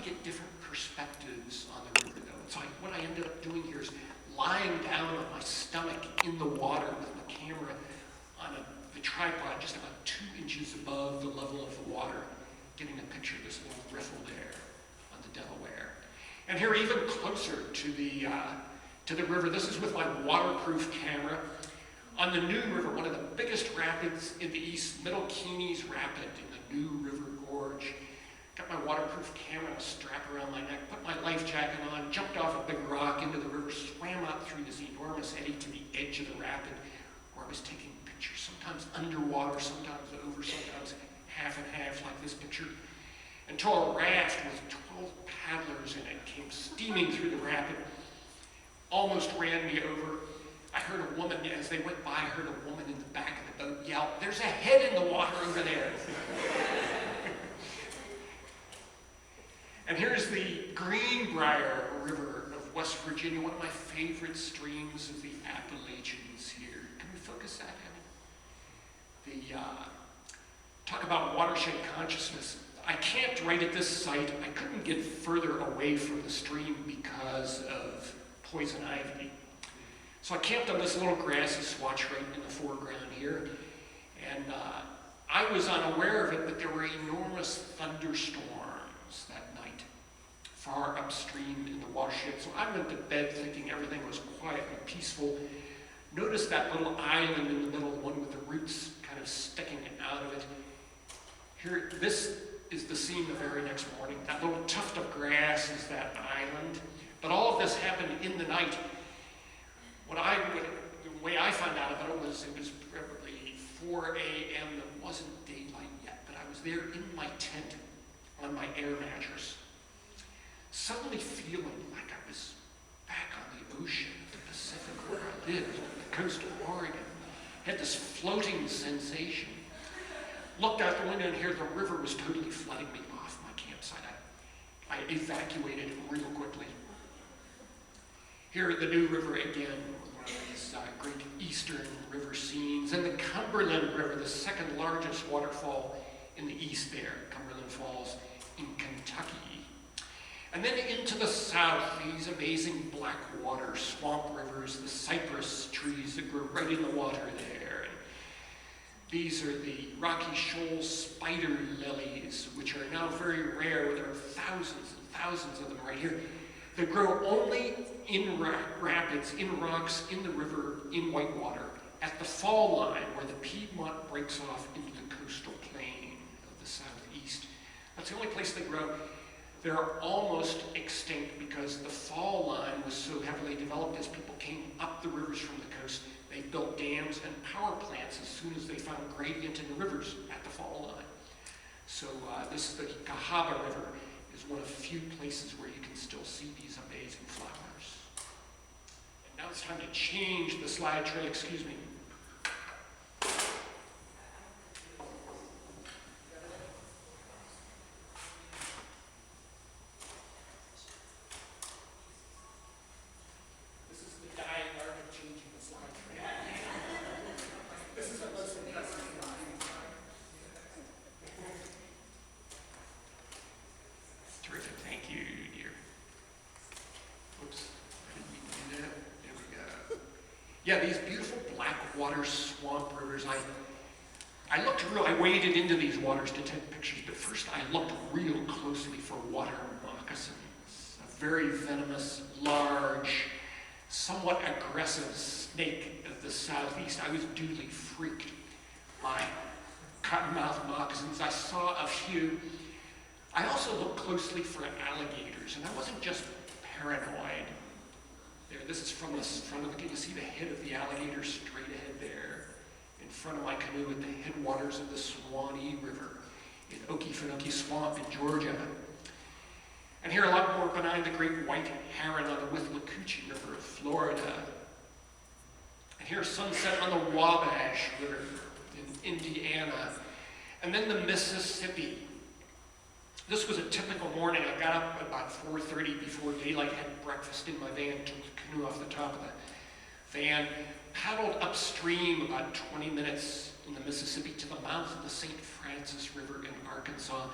get different perspectives on the river, though. So what I ended up doing here is lying down on my stomach in the water with my camera on the tripod just about 2 inches above the level of the water, getting a picture of this little riffle there on the Delaware. And here, even closer to the river, this is with my waterproof camera. On the New River, one of the biggest rapids in the east, Middle Keeney's Rapid in the New River Gorge. Got my waterproof camera strapped around my neck, put my life jacket on, jumped off a big rock into the river, swam out through this enormous eddy to the edge of the rapid, where I was taking pictures, sometimes underwater, sometimes over, sometimes half and half, like this picture, until a raft with 12 paddlers in it came steaming through the rapid, almost ran me over. I heard a woman, as they went by, I heard a woman in the back of the boat yell, "There's a head in the water over there." And here's the Greenbrier River of West Virginia, one of my favorite streams of the Appalachians here. Can we focus that in? Talk about watershed consciousness. I camped right at this site. I couldn't get further away from the stream because of poison ivy. So I camped on this little grassy swatch right in the foreground here. And I was unaware of it, but there were enormous thunderstorms that night, far upstream in the watershed. So I went to bed thinking everything was quiet and peaceful. Noticed that little island in the middle, one with the roots kind of sticking out of it. Here, this is the scene the very next morning. That little tuft of grass is that island. But all of this happened in the night. The way I found out about it was probably 4 a.m. There wasn't daylight yet, but I was there in my tent on my air mattress, suddenly feeling like I was back on the ocean, the Pacific, where I lived, on the coast of Oregon. Had this floating sensation. Looked out the window, and here the river was totally flooding me off my campsite. I evacuated real quickly. Here at the New River again, one of these great eastern river scenes, and the Cumberland River, the second largest waterfall in the east there, Cumberland Falls in Kentucky. And then into the south, these amazing black water swamp rivers, the cypress trees that grow right in the water there. And these are the Rocky Shoal spider lilies, which are now very rare. There are thousands and thousands of them right here. They grow only in rapids, in rocks, in the river, in whitewater, at the fall line where the Piedmont breaks off into the coastal plain of the southeast. That's the only place they grow. They're almost extinct because the fall line was so heavily developed as people came up the rivers from the coast. They built dams and power plants as soon as they found gradient in the rivers at the fall line. So the Cahaba River is one of few places where you can still see these amazing flowers. And now it's time to change the slide trail, excuse me. This is the dying art of changing the slide trail. This is a most impressive slide. Terrific, thank you, dear. Oops, I didn't mean to do that. There we go. Yeah, these beautiful black water swamp rivers. I waded into these waters to take pictures, but first I looked real closely for water moccasins. A very venomous, large, somewhat aggressive snake of the southeast. I was duly freaked by cottonmouth moccasins. I saw a few. I also looked closely for alligators, and I wasn't just paranoid. There, this is from the front of the, you can see the head of the alligator straight ahead there, in front of my canoe at the headwaters of the Swanee River in Okefenokee Swamp in Georgia. And here a lot more benign, the great white heron on the Withlacoochee River of Florida. And here's sunset on the Wabash River in Indiana. And then the Mississippi. This was a typical morning. I got up at about 4:30 before daylight, had breakfast in my van, took the canoe off the top of the van, paddled upstream about 20 minutes in the Mississippi to the mouth of the St. Francis River in Arkansas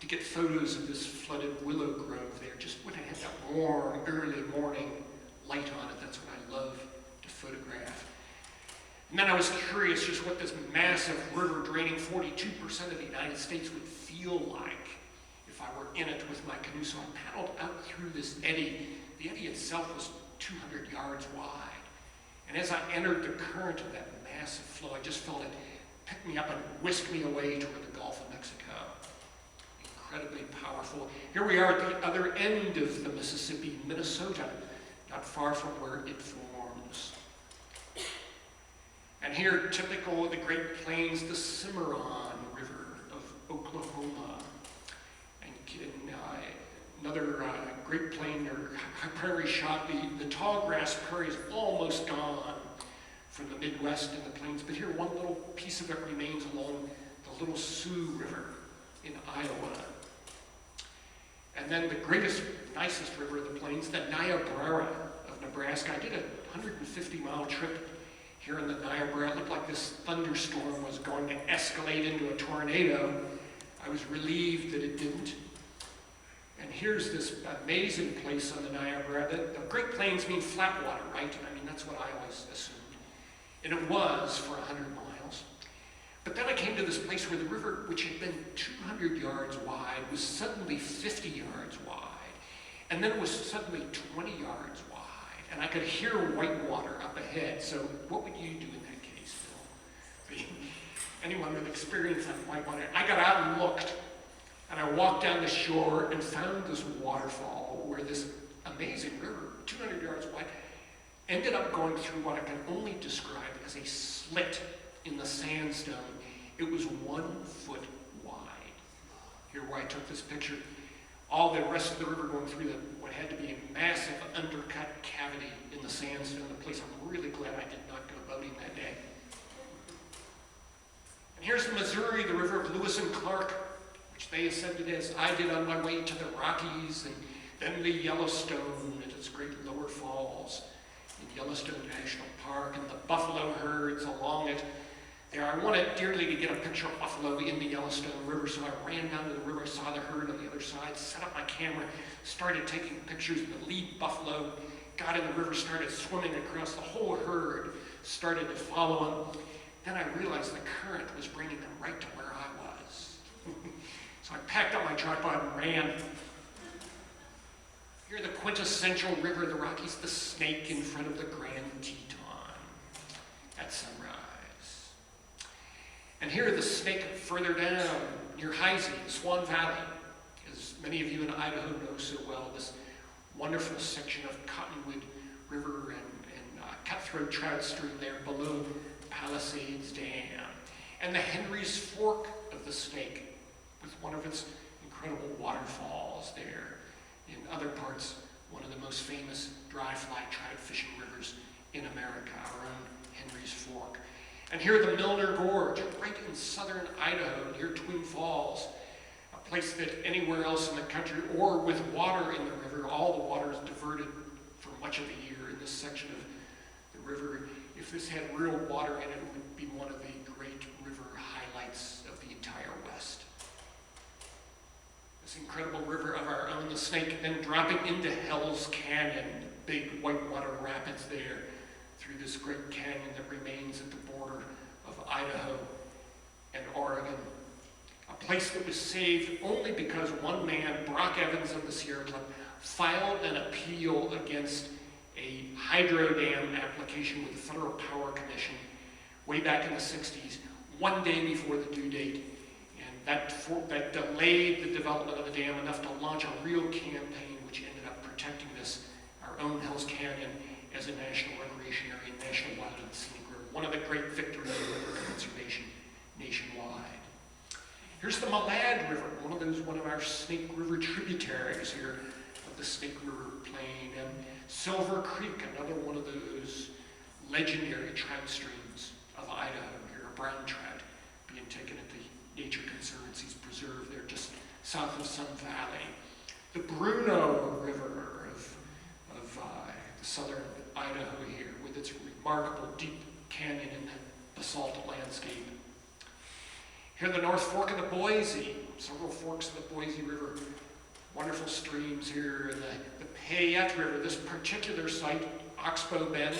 to get photos of this flooded willow grove there, just when it had that warm, early morning light on it. That's what I love to photograph. And then I was curious just what this massive river draining 42% of the United States would feel like if I were in it with my canoe. So I paddled out through this eddy. The eddy itself was 200 yards wide. And as I entered the current of that massive flow, I just felt it pick me up and whisk me away toward the Gulf of Mexico. Incredibly powerful. Here we are at the other end of the Mississippi, Minnesota, not far from where it forms. And here, typical of the Great Plains, the Cimarron River of Oklahoma. And another Great Plain or prairie shot, the tall grass prairie is almost gone from the Midwest and the plains, but here one little piece of it remains along the Little Sioux River in Iowa. And then the greatest, nicest river of the plains, the Niobrara of Nebraska. I did a 150-mile trip here in the Niobrara. It looked like this thunderstorm was going to escalate into a tornado. I was relieved that it didn't. And here's this amazing place on the Niobrara. The Great Plains mean flat water, right? I mean, that's what I always assumed. And it was for 100 miles. But then I came to this place where the river, which had been 200 yards wide, was suddenly 50 yards wide. And then it was suddenly 20 yards wide. And I could hear white water up ahead. So what would you do in that case, Phil? Anyone with experience on white water? I got out and looked. And I walked down the shore and found this waterfall where this amazing river, 200 yards wide, ended up going through what I can only describe as a slit in the sandstone. It was 1 foot wide. Here where I took this picture. All the rest of the river going through what had to be a massive undercut cavity in the sandstone, a place I'm really glad I did not go boating that day. And here's the Missouri, the river of Lewis and Clark, which they ascended as I did on my way to the Rockies, and then the Yellowstone and its great lower falls in Yellowstone National Park, and the buffalo herds along it. There, I wanted dearly to get a picture of buffalo in the Yellowstone River, so I ran down to the river, I saw the herd on the other side, set up my camera, started taking pictures of the lead buffalo, got in the river, started swimming across. The whole herd started to follow them. Then I realized the current was bringing them right to where I was. So I packed up my tripod and ran. Here, the quintessential river of the Rockies, the Snake in front of the Grand Teton at sunrise. And here, the Snake further down near Heisey, Swan Valley, as many of you in Idaho know so well, this wonderful section of Cottonwood River and Cutthroat Trout Stream there below Palisades Dam. And the Henry's Fork of the Snake, with one of its incredible waterfalls there. In other parts, one of the most famous dry fly trout fishing rivers in America, our own Henry's Fork. And here the Milner Gorge, right in southern Idaho, near Twin Falls, a place that anywhere else in the country, or with water in the river, all the water is diverted for much of the year in this section of the river. If this had real water in it, it would be one of the great river highlights of the entire West. This incredible river of our own, the Snake, then dropping into Hell's Canyon, big whitewater rapids there, through this great canyon that remains at the border of Idaho and Oregon. A place that was saved only because one man, Brock Evans of the Sierra Club, filed an appeal against a hydro dam application with the Federal Power Commission way back in the 60s, one day before the due date. And that delayed the development of the dam enough to launch a real campaign which ended up protecting this, our own Hell's Canyon, as a national recreation area, national wild and scenic river. One of the great victories of river conservation nationwide. Here's the Malad River, one of our Snake River tributaries here of the Snake River Plain. And Silver Creek, another one of those legendary trout streams of Idaho, here a brown trout being taken at the Nature Conservancy's preserve there just south of Sun Valley. The Bruno River of the southern Idaho here with its remarkable deep canyon and basalt landscape. Here the North Fork of the Boise, several forks of the Boise River, wonderful streams here, and the Payette River. This particular site, Oxbow Bend,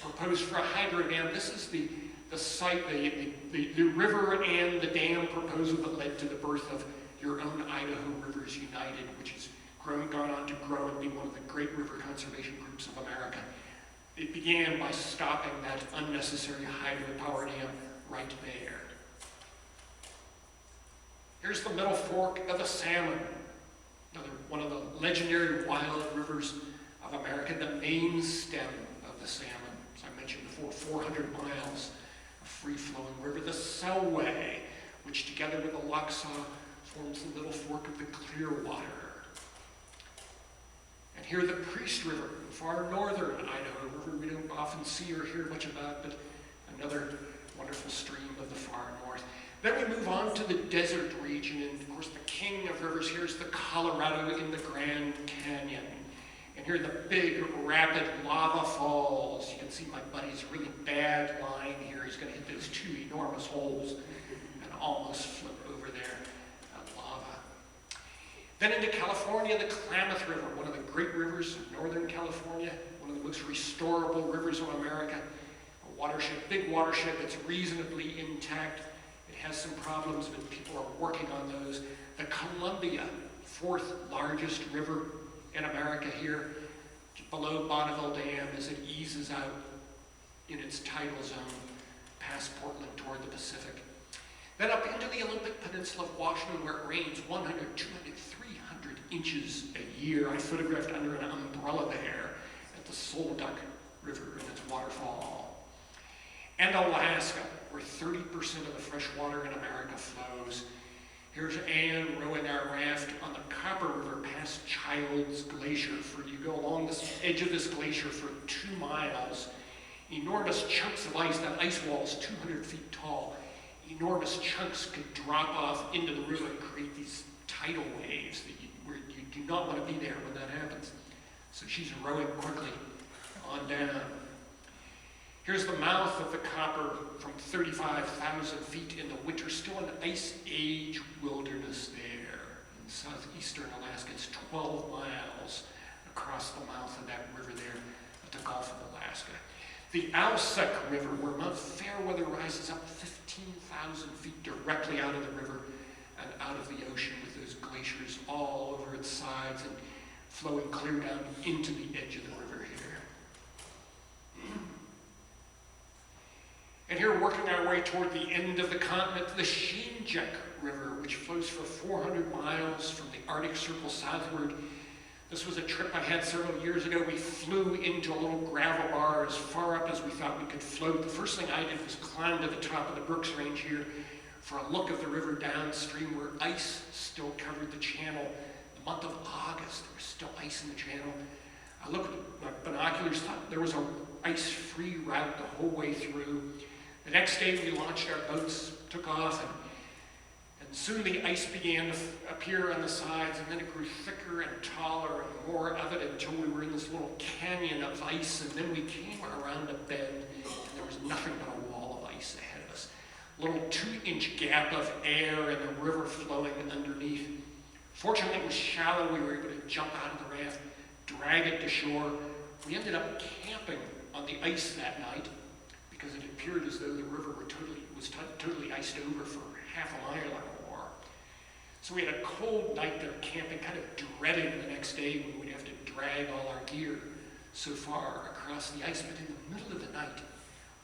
proposed for a hydro dam. This is the site, the river and the dam proposal that led to the birth of your own Idaho Rivers United, which has gone on to grow and be one of the great river conservation groups of America. It began by stopping that unnecessary hydropower dam right there. Here's the Middle Fork of the Salmon, another one of the legendary wild rivers of America, the main stem of the Salmon. As I mentioned before, 400 miles of free-flowing river. The Selway, which together with the Lochsa forms the Middle Fork of the Clearwater. And here the Priest River, the far northern Idaho river we don't often see or hear much about, but another wonderful stream of the far north. Then we move on to the desert region, and of course the king of rivers here is the Colorado in the Grand Canyon. And here are the big, rapid lava falls. You can see my buddy's really bad line here. He's going to hit those two enormous holes and almost flip over there. Then into California, the Klamath River, one of the great rivers of Northern California, one of the most restorable rivers of America, a watershed, big watershed that's reasonably intact. It has some problems, but people are working on those. The Columbia, fourth largest river in America here, below Bonneville Dam as it eases out in its tidal zone past Portland toward the Pacific. Then up into the Olympic Peninsula of Washington, where it rains 100, 200, 300 inches a year. I photographed under an umbrella there at the Solduck River and its waterfall. And Alaska, where 30% of the fresh water in America flows. Here's Anne rowing our raft on the Copper River past Childs Glacier. You go along this edge of this glacier for 2 miles. Enormous chunks of ice, that ice wall is 200 feet tall. Enormous chunks could drop off into the river and create these tidal waves where you do not want to be there when that happens. So she's rowing quickly on down. Here's the mouth of the Copper from 35,000 feet in the winter, still an ice age wilderness there in southeastern Alaska. It's 12 miles across the mouth of that river there at the Gulf of Alaska. The Alsek River, where Mount Fairweather rises up 15,000 feet directly out of the river and out of the ocean with those glaciers all over its sides and flowing clear down into the edge of the river here. And here, working our way toward the end of the continent, the Shinjek River, which flows for 400 miles from the Arctic Circle southward. This was a trip I had several years ago. We flew into a little gravel bar as far up as we thought we could float. The first thing I did was climb to the top of the Brooks Range here for a look of the river downstream where ice still covered the channel. The month of August, there was still ice in the channel. I looked at my binoculars, thought there was an ice-free route the whole way through. The next day we launched our boats, took off, and soon the ice began to appear on the sides, and then it grew thicker and taller and more evident until we were in this little canyon of ice, and then we came around a bend, and there was nothing but a wall of ice ahead of us. A little 2-inch gap of air and the river flowing underneath. Fortunately, it was shallow. We were able to jump out of the raft, drag it to shore. We ended up camping on the ice that night because it appeared as though the river was totally iced over for half a mile or more. So we had a cold night there camping, kind of dreading the next day when we'd have to drag all our gear so far across the ice. But in the middle of the night,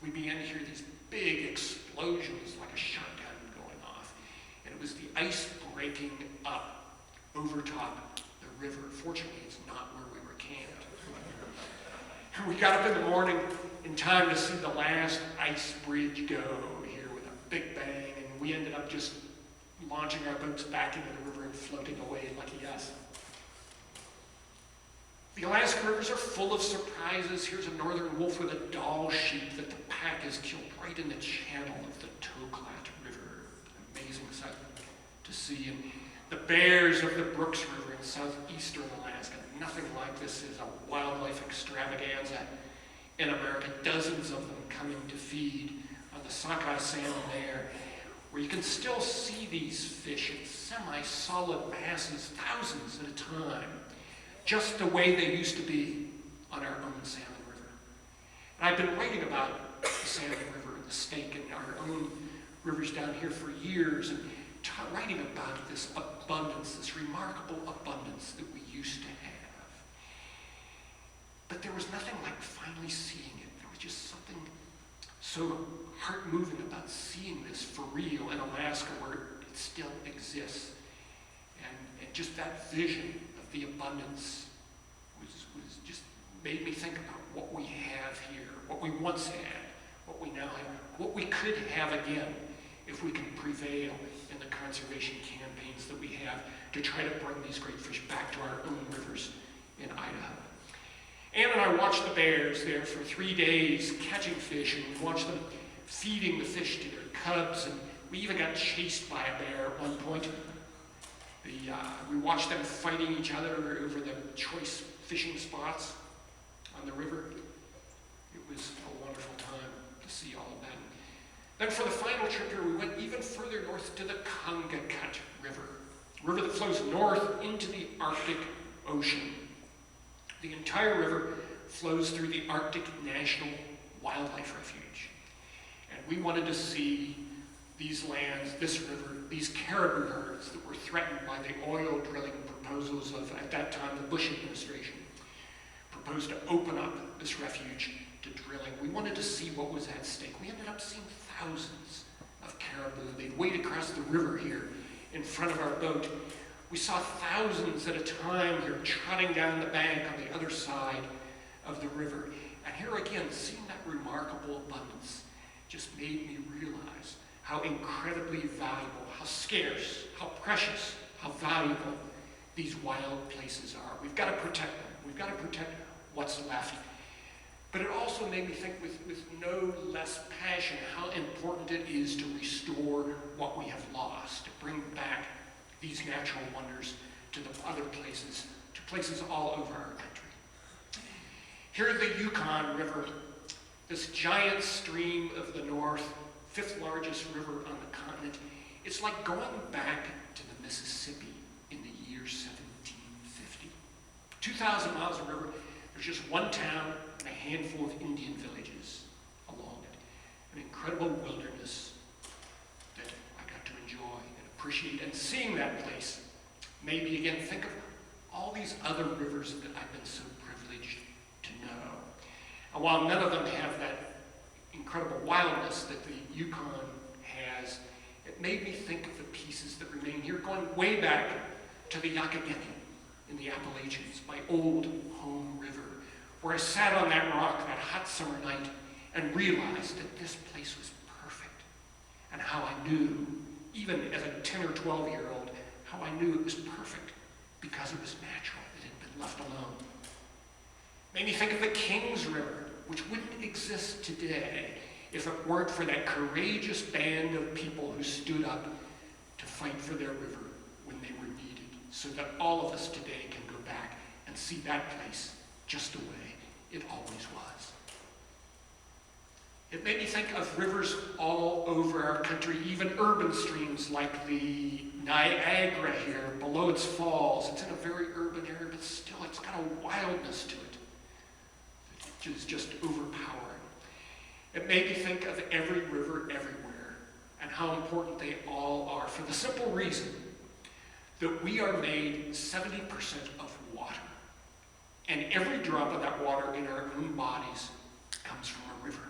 we began to hear these big explosions like a shotgun going off. And it was the ice breaking up over top the river. Fortunately, it's not where we were camped. We got up in the morning in time to see the last ice bridge go here with a big bang, and we ended up just launching our boats back into the river and floating away, lucky us. The Alaska rivers are full of surprises. Here's a northern wolf with a doll sheep that the pack has killed right in the channel of the Toklat River. Amazing sight to see. And the bears of the Brooks River in southeastern Alaska. Nothing like this is a wildlife extravaganza in America. Dozens of them coming to feed on the sockeye salmon there. where you can still see these fish in semi-solid masses, thousands at a time, just the way they used to be on our own Salmon River. And I've been writing about the Salmon River and the Snake and our own rivers down here for years, and writing about this abundance, this remarkable abundance that we used to have. But there was nothing like finally seeing it. There was just something so heart-moving about seeing this for real in Alaska, where it still exists. And just that vision of the abundance was just made me think about what we have here, what we once had, what we now have, what we could have again if we can prevail in the conservation campaigns that we have to try to bring these great fish back to our own rivers in Idaho. Ann and I watched the bears there for 3 days catching fish, and we watched them feeding the fish to their cubs, and we even got chased by a bear at one point. We watched them fighting each other over the choice fishing spots on the river. It was a wonderful time to see all of that. Then for the final trip here, we went even further north to the Kungakut River, a river that flows north into the Arctic Ocean. The entire river flows through the Arctic National Wildlife Refuge. And we wanted to see these lands, this river, these caribou herds that were threatened by the oil drilling proposals of, at that time, the Bush administration, proposed to open up this refuge to drilling. We wanted to see what was at stake. We ended up seeing thousands of caribou. They'd wade across the river here in front of our boat. We saw thousands at a time here trotting down the bank on the other side of the river. And here again, seeing that remarkable abundance just made me realize how incredibly valuable, how scarce, how precious, how valuable these wild places are. We've got to protect them. We've got to protect what's left. But it also made me think with no less passion how important it is to restore what we have lost, to bring back these natural wonders to the other places, to places all over our country. Here at the Yukon River, this giant stream of the north, 5th largest river on the continent, it's like going back to the Mississippi in the year 1750. 2,000 miles of river, there's just one town and a handful of Indian villages along it. An incredible wilderness that I got to enjoy and appreciate. And seeing that place made me again think of all these other rivers that I've been so privileged to know. And while none of them have that incredible wildness that the Yukon has, it made me think of the pieces that remain here, going way back to the Yakageni in the Appalachians, my old home river, where I sat on that rock that hot summer night and realized that this place was perfect. And how I knew, even as a 10 or 12-year-old, how I knew it was perfect because it was natural. It had been left alone. Made me think of the Kings River, which wouldn't exist today if it weren't for that courageous band of people who stood up to fight for their river when they were needed, so that all of us today can go back and see that place just the way it always was. It made me think of rivers all over our country, even urban streams like the Niagara here, below its falls. It's in a very urban area, but still it's got a wildness to it that is just overpowering. It made me think of every river everywhere and how important they all are, for the simple reason that we are made 70% of water. And every drop of that water in our own bodies comes from a river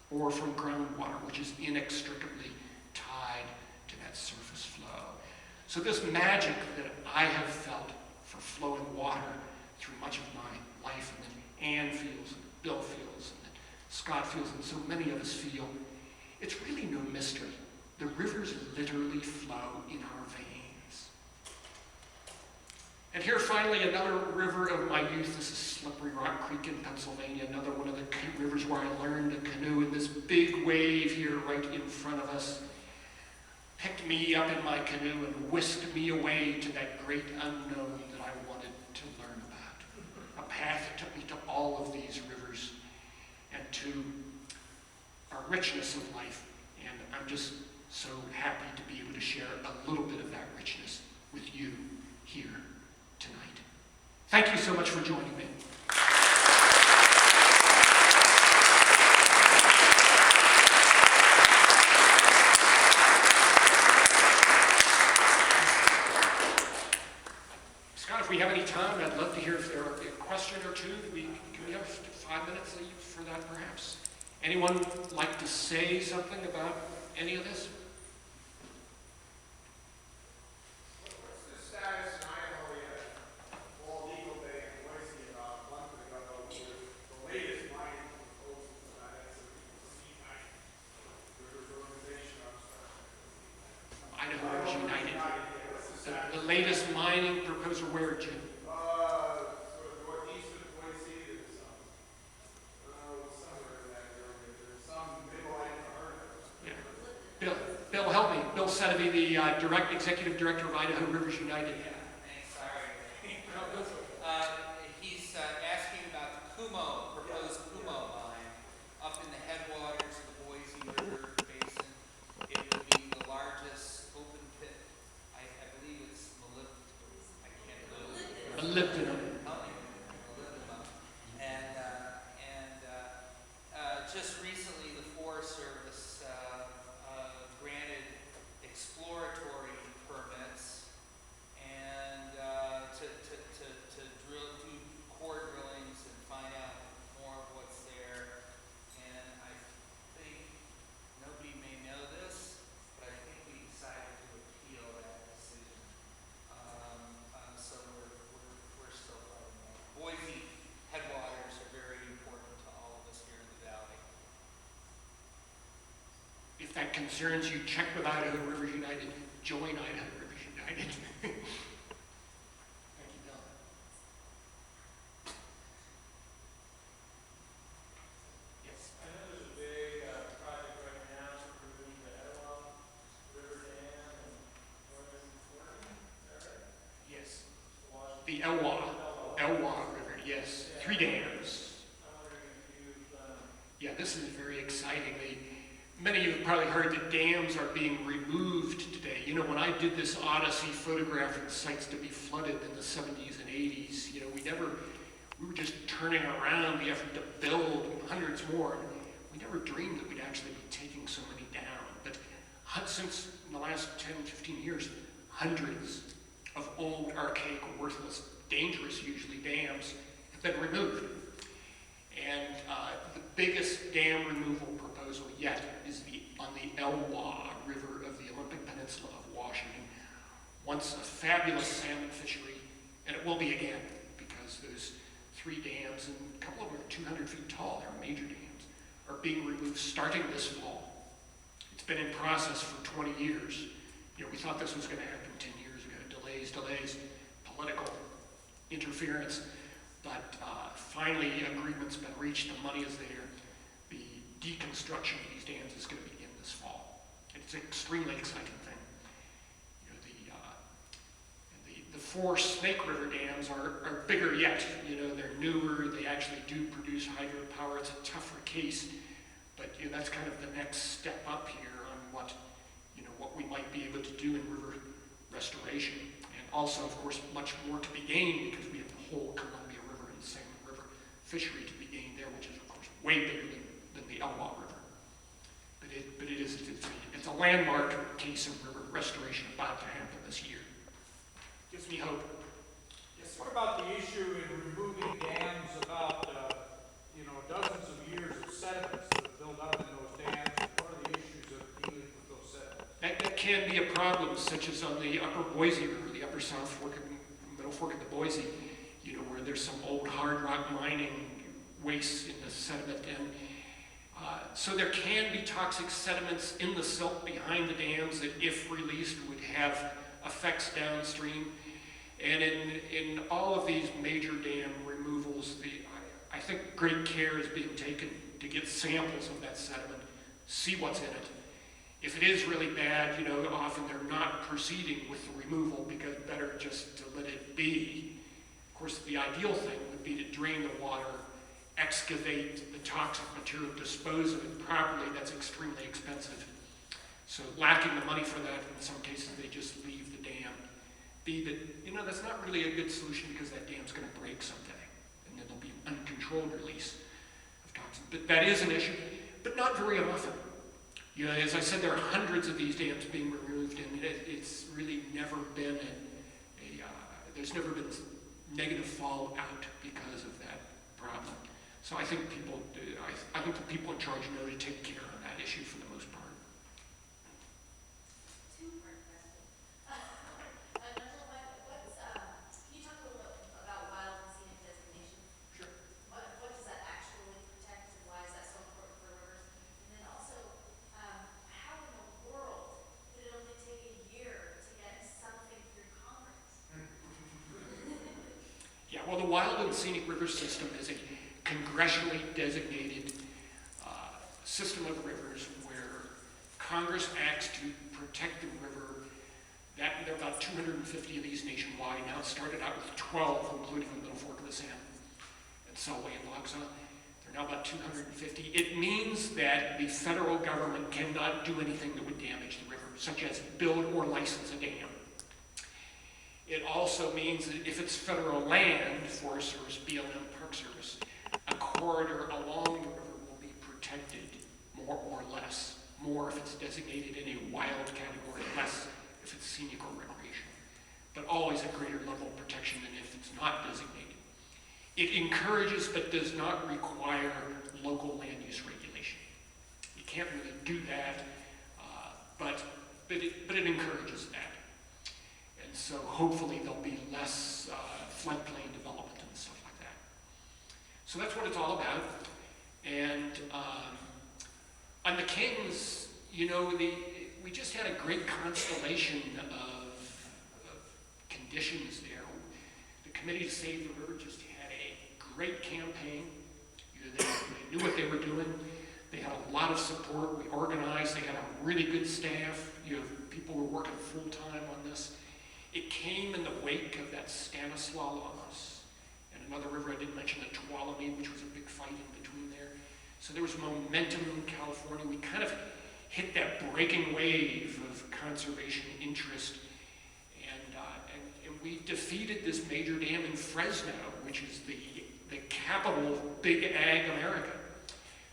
or from groundwater, which is inextricably tied to that surface flow. So this magic that I have felt for flowing water through much of my life, and that Ann feels, and that Bill feels, and that Scott feels, and so many of us feel, it's really no mystery. The rivers literally flow in our veins. And here finally, another river of my youth. This is Slippery Rock Creek in Pennsylvania, another one of the rivers where I learned to canoe, and this big wave here right in front of us picked me up in my canoe and whisked me away to that great unknown that I wanted to learn about. A path that took me to all of these rivers and to our richness of life. And I'm just So happy to be able to share a little bit of that richness with you here tonight. Thank you so much for joining me. Scott, if we have any time, I'd love to hear if there are a question or two. Can we have 5 minutes for that, perhaps? Anyone like to say something about any of this? What's the status in Idaho yet? Bald Eagle Bay in Boise about a month ago with the latest mining proposals that I had some there's an organization I'm starting. Idaho Rivers United. What's the status? The latest mining proposal where, Jim? Sort of northeast of Boise, there's somewhere in that area. There's some middle I haven't heard of. Yeah. Bill, help me. Bill Sedevy, the executive director of Idaho Rivers United. Sorry. He's asking about the proposed Kumo mine up in the headwaters of the Boise River Basin. It will be the largest open pit. I believe it's molybdenum. I can't remember. Molybdenum. Molybdenum. And just recently, the Forest Service granted exploratory permits and to do core drillings and find out more of what's there. And I think nobody may know this, but I think we decided to appeal that decision. So we're still fighting that. Boise headwaters are very important to all of us here in the valley. If that concerns you, check with Idaho Rivers United. Join Idaho Rivers United. Thank you, Bill. Yes. I know there's a big project right now for removing the Idaho River Dam and Northern Oregon. Is that right? Yes. The Elwha River, yes. 3 dams. I'm wondering if you've Yeah, this is very exciting. Many of you have probably heard that dams are being removed today. You know, when I did this odyssey photographing sites to be flooded in the 70s and 80s, you know, we were just turning around the effort to build hundreds more. We never dreamed that we'd actually be taking so many down. But since in the last 10, 15 years, hundreds of old, archaic, worthless, dangerous usually dams have been removed. And the biggest dam removal proposal yet is on the Elwha River of the Olympic Peninsula of Washington. Once a fabulous salmon fishery, and it will be again, because those 3 dams, and a couple of them are 200 feet tall, they're major dams, are being removed starting this fall. It's been in process for 20 years. You know, we thought this was going to happen 10 years ago. Delays, political interference. But finally, agreement's been reached, the money is there. The deconstruction of these dams is going to begin this fall. It's an extremely exciting thing. You know, the 4 Snake River dams are bigger yet. You know, they're newer, they actually do produce hydropower. It's a tougher case, but you know, that's kind of the next step up here on what we might be able to do in river restoration. And also, of course, much more to be gained because we have the whole Columbia River and Salmon River fishery to be gained there, which is, of course, way bigger than the Elwha River. But it's a landmark case of river restoration about to happen this year. Gives me hope. Yes, sir. What about the issue in removing dams about, dozens of years of sediments that build up in those dams? What are the issues of dealing with those sediments? That can be a problem, such as on the upper Boise River, the upper South Fork and Middle Fork of the Boise, you know, where there's some old hard rock mining waste in the sediment. And so there can be toxic sediments in the silt behind the dams that, if released, would have effects downstream. And in all of these major dam removals, I think great care is being taken to get samples of that sediment, see what's in it. If it is really bad, you know, often they're not proceeding with the removal because better just to let it be. Of course, the ideal thing would be to drain the water, excavate the toxic material, dispose of it properly. That's extremely expensive. So lacking the money for that, in some cases, they just leave the dam. B, that, that's not really a good solution because that dam's going to break someday, and then there'll be an uncontrolled release of toxins. But that is an issue, but not very often. As I said, there are hundreds of these dams being removed, and it's really never been there's never been negative fallout because of that problem. So I think I think the people in charge know to take care of that issue for the most part. Two-part question. Number one, can you talk a little bit about wild and scenic designation? Sure. What does that actually protect, and why is that so important for rivers? And then also, how in the world did it only take a year to get something through Congress? Yeah, well, the Wild and Scenic River System is a congressionally designated system of rivers where Congress acts to protect the river. There are about 250 of these nationwide. Now it started out with 12, including the Middle Fork of the Sam and Selway and Loxaw. There are now about 250. It means that the federal government cannot do anything that would damage the river, such as build or license a dam. It also means that if it's federal land, Forest Service, BLM, Park Service, a corridor along the river will be protected more or less. More if it's designated in a wild category, less if it's scenic or recreational. But always a greater level of protection than if it's not designated. It encourages but does not require local land use regulation. You can't really do that, but it encourages that. And so hopefully there'll be less floodplain development and stuff like that. So that's what it's all about. And on the Kings, we just had a great constellation of conditions there. The Committee to Save the River just had a great campaign. They knew what they were doing. They had a lot of support. We organized. They had a really good staff. People were working full-time on this. It came in the wake of that Stanislaus and another river I didn't mention, the Tuolumne, which was a big fight in between there. So there was momentum in California. We kind of hit that breaking wave of conservation interest, and we defeated this major dam in Fresno, which is the capital of Big Ag America.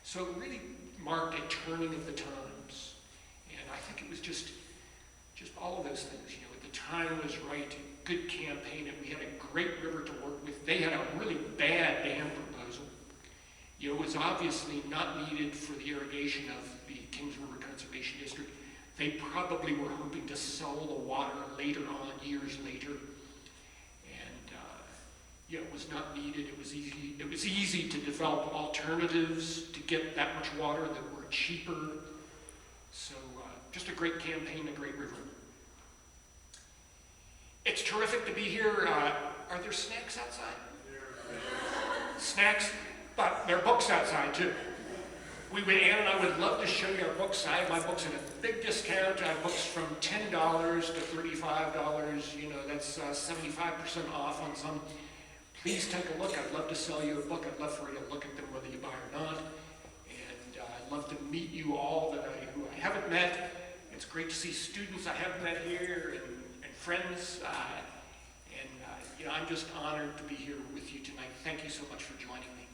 So it really marked a turning of the times, and I think it was just all of those things. The time was right, good campaign, and we had a great river to work with. They had a really bad dam proposal. It was obviously not needed for the irrigation of the Kings River Conservation District. They probably were hoping to sell the water later on, years later. And it was not needed. It was easy to develop alternatives to get that much water that were cheaper. So just a great campaign, a great river. It's terrific to be here. Are there snacks outside? Snacks, but there are books outside too. Ann and I would love to show you our books. I have my books at a big discount. I have books from $10 to $35. That's 75% off on some. Please take a look. I'd love to sell you a book. I'd love for you to look at them whether you buy or not. And I'd love to meet you all who I haven't met. It's great to see students I haven't met here and friends. I'm just honored to be here with you tonight. Thank you so much for joining me.